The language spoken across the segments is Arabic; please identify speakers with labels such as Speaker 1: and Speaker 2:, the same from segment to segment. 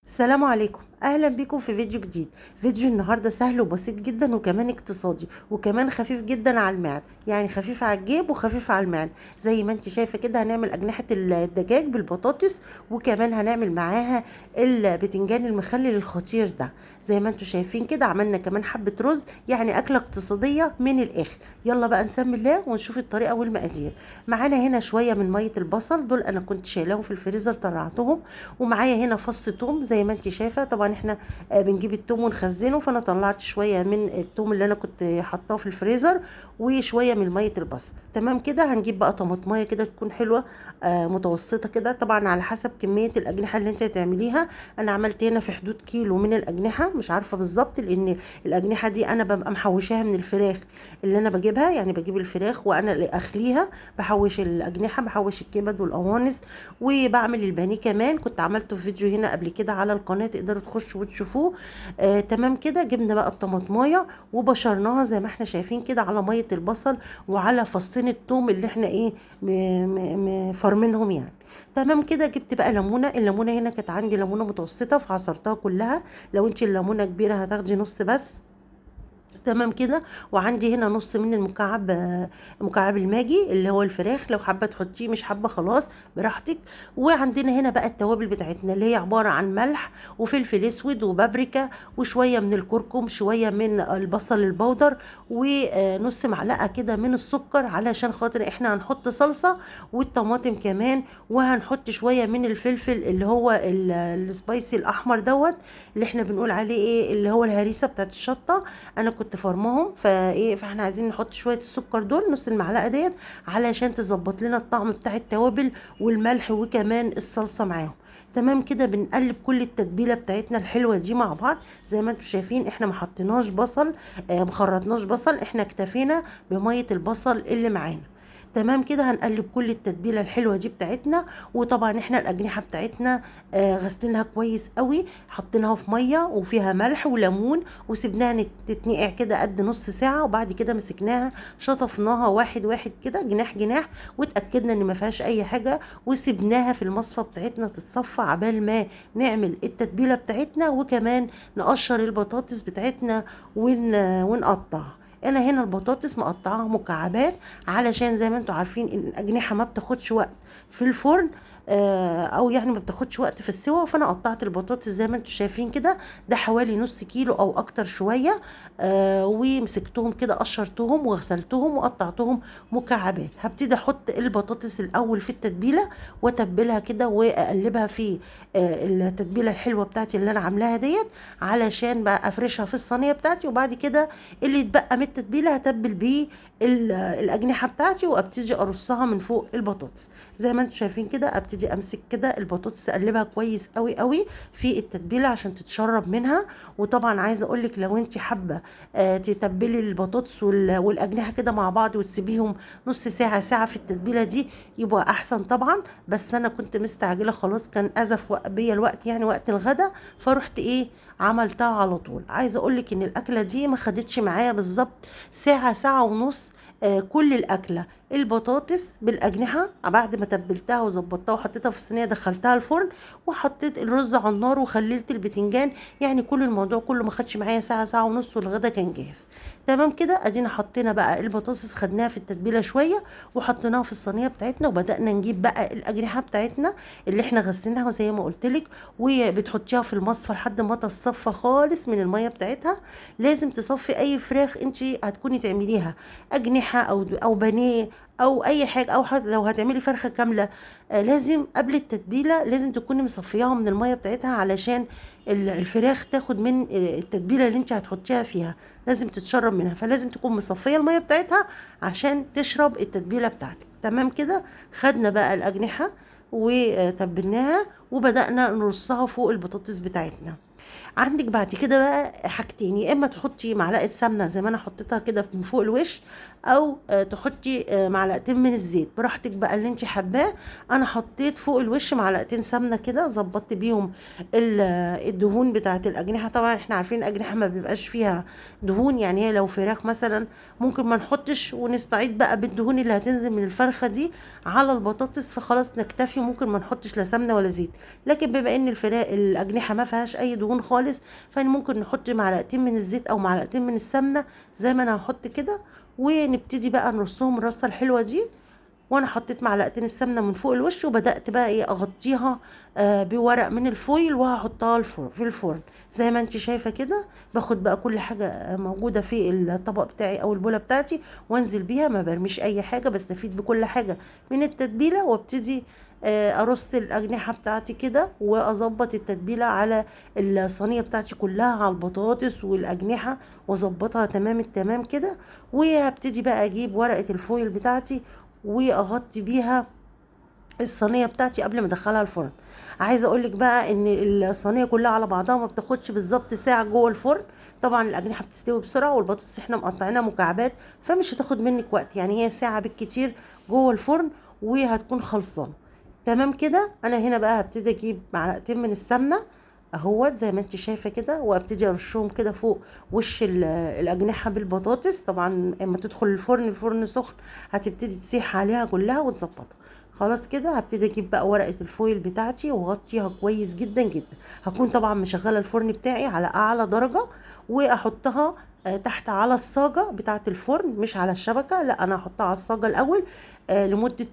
Speaker 1: السلام عليكم، اهلا بيكم في فيديو جديد. فيديو النهارده سهل وبسيط جدا وكمان اقتصادي وكمان خفيف جدا على المعده، يعني خفيف على الجيب وخفيف على المعده. زي ما انت شايفه كده هنعمل اجنحه الدجاج بالبطاطس، وكمان هنعمل معاها البتنجان المخلل الخطير ده. زي ما انتم شايفين كده عملنا كمان حبه رز، يعني اكله اقتصاديه من الاخر. يلا بقى نسمي الله ونشوف الطريقه والمقادير. معانا هنا شويه من ميه البصل، دول انا كنت شايلاهم في الفريزر طلعتهم. ومعايا هنا فص توم زي ما انت شايفه. طبعا احنا بنجيب التوم ونخزنه، فانا طلعت شويه من التوم اللي انا كنت حاطاه في الفريزر وشويه من ميه البصل. تمام كده هنجيب بقى طماطمايه كده تكون حلوه، متوسطه كده، طبعا على حسب كميه الاجنحه اللي انت هتعمليها. انا عملت هنا في حدود كيلو من الاجنحه، مش عارفه بالظبط لان الاجنحه دي انا ببقى محوشاها من الفراخ اللي انا بجيبها، يعني بجيب الفراخ وانا اللي اخليها، بحوش الاجنحه، بحوش الكبد والقوانص، وبعمل البانيه كمان. كنت عملته في فيديو هنا قبل كده على القناه، تقدروا تخشوا وتشوفوه. تمام كده جبنا بقى الطماطمايه وبشرناها زي ما احنا شايفين كده على ميه البصل وعلى فصين الثوم اللي احنا ايه فرمينهم يعني. تمام كده جبت بقى ليمونه. الليمونه هنا كانت عندي ليمونه متوسطه فعصرتها كلها، لو انت الليمونه كبيره هتاخدي نص بس. تمام كده. وعندي هنا نص من المكعب، مكعب الماجي اللي هو الفراخ، لو حابه تحطيه مش حابه خلاص براحتك. وعندنا هنا بقى التوابل بتاعتنا اللي هي عباره عن ملح وفلفل اسود وبابريكا وشويه من الكركم، شويه من البصل البودر، ونص معلقه كده من السكر علشان خاطر احنا هنحط صلصه، والطماطم كمان، وهنحط شويه من الفلفل اللي هو السبايسي الاحمر دوت، اللي احنا بنقول عليه ايه، اللي هو الهريسه بتاعت الشطه. انا كنت فرمهم فاحنا عايزين نحط شويه السكر دول، نص المعلقه ديت، علشان تظبط لنا الطعم بتاع التوابل والملح وكمان الصلصه معاهم. تمام كده بنقلب كل التتبيله بتاعتنا الحلوه دي مع بعض. زي ما انتم شايفين احنا ما حطيناش بصل، ما خرطناش بصل، احنا اكتفينا بميه البصل اللي معانا. تمام كده هنقلب كل التتبيله الحلوه دي بتاعتنا. وطبعا احنا الاجنحه بتاعتنا غسلينها كويس قوي، حطيناها في ميه وفيها ملح وليمون، وسبناها تتنقع كده قد نص ساعه، وبعد كده مسكناها شطفناها واحد واحد كده، جناح جناح، واتاكدنا ان ما فيهاش اي حاجه، وسبناها في المصفى بتاعتنا تتصفى عبال ما نعمل التتبيله بتاعتنا، وكمان نقشر البطاطس بتاعتنا ونقطعها. انا هنا البطاطس مقطعاها مكعبات، علشان زي ما انتم عارفين ان الاجنحه ما بتاخدش وقت في الفرن، او يعني ما بتاخدش وقت في السوا. فانا قطعت البطاطس زي ما انتم شايفين كده، ده حوالي نص كيلو او اكتر شويه. ومسكتهم كده، قشرتهم وغسلتهم وقطعتهم مكعبات. هبتدي احط البطاطس الاول في التتبيله واتبلها كده واقلبها في التتبيله الحلوه بتاعتي اللي انا عاملاها ديت، علشان بقى افرشها في الصينيه بتاعتي. وبعد كده اللي يتبقى من التتبيله هتبل بيه الاجنحه بتاعتي، وابتدي ارصها من فوق البطاطس. زي ما انتم شايفين كده ابتدي امسك كده البطاطس اقلبها كويس قوي قوي في التتبيله عشان تتشرب منها. وطبعا عايزه اقول لك لو انت حابه تتبلي البطاطس والاجنحه كده مع بعض وتسيبيهم نص ساعه ساعه في التتبيله دي، يبقى احسن طبعا. بس انا كنت مستعجله خلاص، كان ازف بيا الوقت يعني وقت الغدا، فرحت ايه عملتها على طول. عايزه اقول لك ان الاكله دي ما خدتش معايا بالظبط ساعه، ساعه ونص. كل الاكله البطاطس بالاجنحه بعد ما تبلتها وظبطتها وحطيتها في الصينيه دخلتها الفرن، وحطيت الرز على النار وخللت البتنجان. يعني كل الموضوع كله ما خدش معايا ساعه، ساعه ونص، والغدا كان جاهز. تمام كده ادينا حطينا بقى البطاطس، خدناها في التتبيله شويه وحطيناها في الصينيه بتاعتنا، وبدانا نجيب بقى الاجنحه بتاعتنا اللي احنا غسلناها زي ما قلت لك، وبتحطيها في المصفى لحد ما تصفى خالص من الميه بتاعتها. لازم تصفي اي فراخ انت هتكوني تعمليها، اجنحه او بانيه او اي حاجه، او حتى لو هتعملي فرخه كامله، لازم قبل التتبيله لازم تكوني مصفياها من الميه بتاعتها، علشان الفراخ تاخد من التتبيله اللي انت هتحطيها فيها، لازم تتشرب منها، فلازم تكون مصفيه الميه بتاعتها عشان تشرب التتبيله بتاعتك. تمام كده خدنا بقى الاجنحه وتبلناها وبدأنا نرصها فوق البطاطس بتاعتنا. عندك بعد كده بقى حاجتين، يا اما تحطي معلقه سمنه زي ما انا حطيتها كده من فوق الوش، او تحطي معلقتين من الزيت براحتك بقى اللي انت حباه. انا حطيت فوق الوش معلقتين سمنه كده، ظبطت بيهم الدهون بتاعه الاجنحه. طبعا احنا عارفين الاجنحه ما بيبقاش فيها دهون، يعني هي لو فراخ مثلا ممكن ما نحطش ونستعيد بقى بالدهون اللي هتنزل من الفرخه دي على البطاطس، فخلاص نكتفي، ممكن ما نحطش لا سمنه ولا زيت. لكن بما ان الفراخ الاجنحه ما فيهاش اي دهون خالص، فممكن نحط معلقتين من الزيت او معلقتين من السمنه زي ما انا هحط كده، ونبتدي بقى نرصهم الرصه الحلوه دي. وانا حطيت معلقتين السمنه من فوق الوش، وبدات بقى ايه اغطيها بورق من الفويل، وهحطها في الفرن زي ما انت شايفه كده. باخد بقى كل حاجه موجوده في الطبق بتاعي او البوله بتاعتي وانزل بيها، ما برميش اي حاجه، بستفيد بكل حاجه من التتبيله. وابتدي ارص الاجنحه بتاعتي كده، واظبط التتبيله على الصينيه بتاعتي كلها على البطاطس والاجنحه، واظبطها تمام التمام كده. وهبتدي بقى اجيب ورقه الفويل بتاعتي واغطي بيها الصينيه بتاعتي قبل ما ادخلها الفرن. عايزه اقول لك بقى ان الصينيه كلها على بعضها ما بتاخدش بالظبط ساعه جوه الفرن. طبعا الاجنحه بتستوي بسرعه، والبطاطس احنا مقطعينها مكعبات، فمش هتاخد منك وقت، يعني هي ساعه بالكتير جوه الفرن وهتكون خلصانه. تمام كده. انا هنا بقى هبتدي اجيب معلقتين من السمنه اهوت زي ما انت شايفه كده، وابتدي ارشهم كده فوق وش الاجنحه بالبطاطس. طبعا اما تدخل الفرن سخن هتبتدي تسيح عليها كلها وتظبطها. خلاص كده هبتدي اجيب بقى ورقه الفويل بتاعتي واغطيها كويس جدا جدا. هكون طبعا مشغله الفرن بتاعي على اعلى درجه، واحطها تحت على الصاجه بتاعه الفرن، مش على الشبكه، لا انا هحطها على الصاجه الاول لمده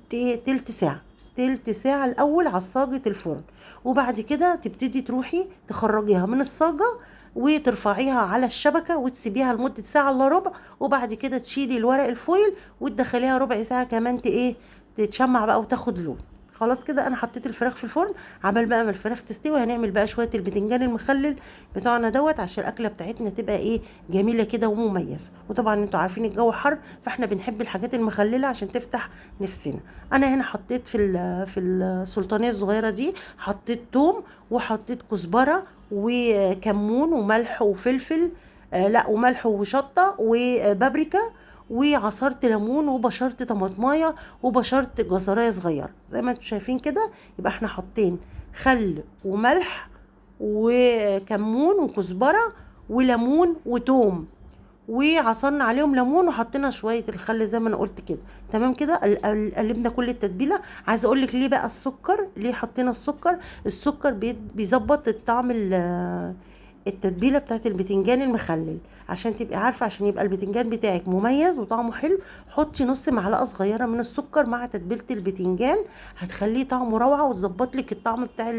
Speaker 1: تلت ساعه. تلت ساعه الاول على صاجه الفرن، وبعد كده تبتدي تروحي تخرجيها من الصاجه وترفعيها على الشبكه وتسيبيها لمده ساعه الا ربع. وبعد كده تشيلي الورق الفويل وتدخليها ربع ساعه كمان ايه تتشمع بقى وتاخد لون. خلاص كده انا حطيت الفراخ في الفرن. عبال بقى ما الفراخ تستوي هنعمل بقى شويه البتنجان المخلل بتوعنا دوت، عشان الاكله بتاعتنا تبقى ايه جميله كده ومميزه. وطبعا انتوا عارفين الجو حر، فاحنا بنحب الحاجات المخلله عشان تفتح نفسنا. انا هنا حطيت في السلطانيه الصغيره دي حطيت توم، وحطيت كزبره وكمون وملح وفلفل، لا وملح وشطه وبابريكا، وعصرت ليمون وبشرت طماطمايه وبشرت جزرايه صغيره زي ما انتم شايفين كده. يبقى احنا حاطين خل وملح وكمون وكزبره وليمون وتوم، وعصرنا عليهم ليمون وحطينا شويه الخل زي ما انا قلت كده. تمام كده قلبنا كل التتبيله. عايزه اقول لك ليه بقى السكر، ليه حطينا السكر. السكر بيظبط الطعم التتبيله بتاعت البتنجان المخلل، عشان تبقي عارفه، عشان يبقى البتنجان بتاعك مميز وطعمه حلو. حطي نص معلقه صغيره من السكر مع تتبيله البتنجان، هتخليه طعمه روعه وتظبط لك الطعم بتاع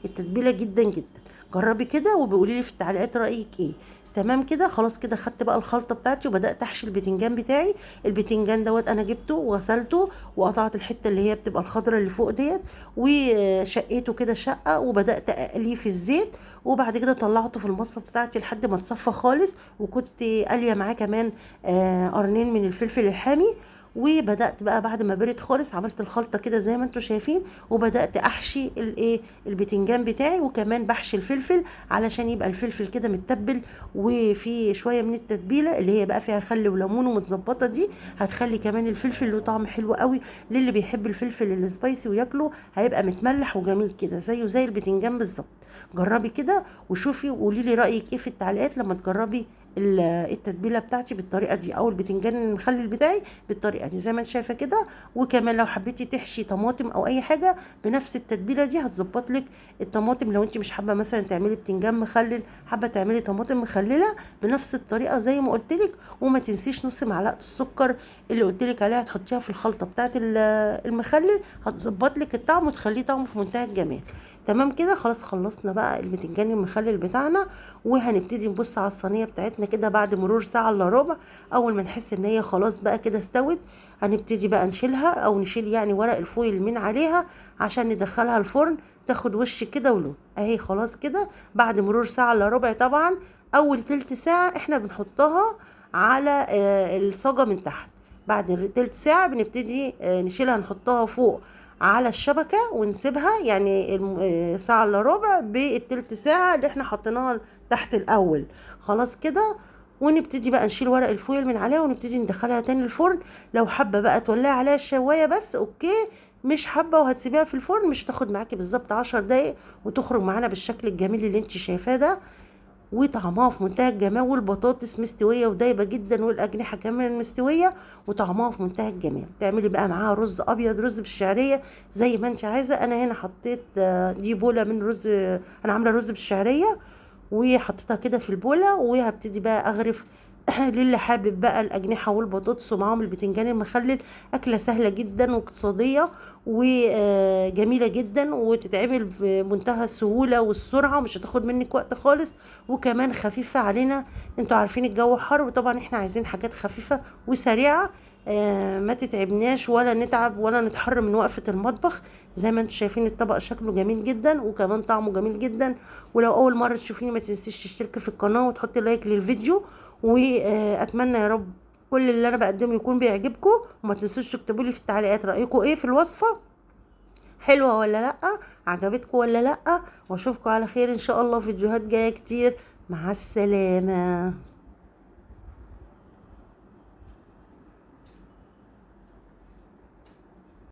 Speaker 1: التتبيله جدا جدا. جربي كده وبقولي لي في التعليقات رايك ايه. تمام كده. خلاص كده خدت بقى الخلطه بتاعتي وبدات احشي البتنجان بتاعي. البتنجان دوت انا جبته وغسلته وقطعت الحته اللي هي بتبقى الخضره اللي فوق ديت، وشقيته كده شقه، وبدات اقليه في الزيت. وبعد كده طلعته في المصفى بتاعتي لحد ما اتصفى خالص، وكنت قاليه معاه كمان قرنين من الفلفل الحامي. وبدات بقى بعد ما برد خالص عملت الخلطه كده زي ما انتم شايفين، وبدات احشي الايه البتنجان بتاعي، وكمان بحشي الفلفل علشان يبقى الفلفل كده متبل وفي شويه من التتبيله اللي هي بقى فيها خل وليمون ومتظبطه دي، هتخلي كمان الفلفل له طعم حلو قوي. للي بيحب الفلفل السبايسي وياكله هيبقى متملح وجميل كده زيه زي البتنجان بالظبط. جربي كده وشوفي وقولي لي رايك ايه في التعليقات لما تجربي التتبيله بتاعتي بالطريقه دي، او البتنجان المخلل بتاعي بالطريقه دي زي ما انت شايفه كده. وكمان لو حبيتي تحشي طماطم او اي حاجه بنفس التتبيله دي هتظبط لك الطماطم. لو انت مش حابه مثلا تعملي بتنجان مخلل، حابه تعملي طماطم مخلله بنفس الطريقه زي ما قلت لك. وما تنسيش نص معلقه السكر اللي قلت لك عليها تحطيها في الخلطه بتاعه المخلل، هتظبط لك الطعم وتخليه طعمه في منتهى الجمال. تمام كده. خلاص خلصنا بقى البتنجان المخلل بتاعنا، وهنبتدي نبص على الصينيه بتاعتنا كده بعد مرور ساعه الا ربع. اول ما نحس ان هي خلاص بقى كده استوت، هنبتدي بقى نشيلها، او نشيل يعني ورق الفويل من عليها عشان ندخلها الفرن تاخد وش كده ولون. اهي خلاص كده بعد مرور ساعه الا ربع. طبعا اول تلت ساعه احنا بنحطها على الصاجه من تحت، بعد تلت ساعه بنبتدي نشيلها نحطها فوق على الشبكة ونسيبها يعني ساعة الا ربع بالتلت ساعة اللي احنا حطيناها تحت الاول. خلاص كده. ونبتدي بقى نشيل ورق الفويل من عليها ونبتدي ندخلها تاني الفرن. لو حابة بقى تولعي عليها الشواية بس اوكي، مش حابة وهتسيبيها في الفرن مش هتاخد معاكي بالظبط 10 دقايق وتخرج معانا بالشكل الجميل اللي انت شايفاه ده. وطعمها في منتهى الجمال، والبطاطس مستويه ودايبه جدا والاجنحه كمان مستويه وطعمها في منتهى الجمال. تعملي بقى معاها رز ابيض، رز بالشعريه زي ما انت عايزه. انا هنا حطيت دي بوله من رز، انا عامله رز بالشعريه وحطيتها كده في البوله وهبتدي بقى اغرف. للي حابب بقى الاجنحه والبطاطس ومعاهم البتنجان المخلل. اكله سهله جدا واقتصاديه وجميله جدا وتتعمل بمنتهى السهوله والسرعه ومش هتاخد منك وقت خالص، وكمان خفيفه علينا. انتوا عارفين الجو حر وطبعا احنا عايزين حاجات خفيفه وسريعه، ما تتعبناش ولا نتعب ولا نتحر من وقفه المطبخ. زي ما انتوا شايفين الطبق شكله جميل جدا وكمان طعمه جميل جدا. ولو اول مره تشوفيني ما تنسيش تشتركي في القناه وتحطي لايك للفيديو. واتمنى يا رب كل اللي انا بقدمه يكون بيعجبكم. وما تنسوش تكتبوا لي في التعليقات رايكم ايه في الوصفه، حلوه ولا لا، عجبتكم ولا لا. واشوفكم على خير ان شاء الله في فيديوهات جايه كتير. مع السلامه.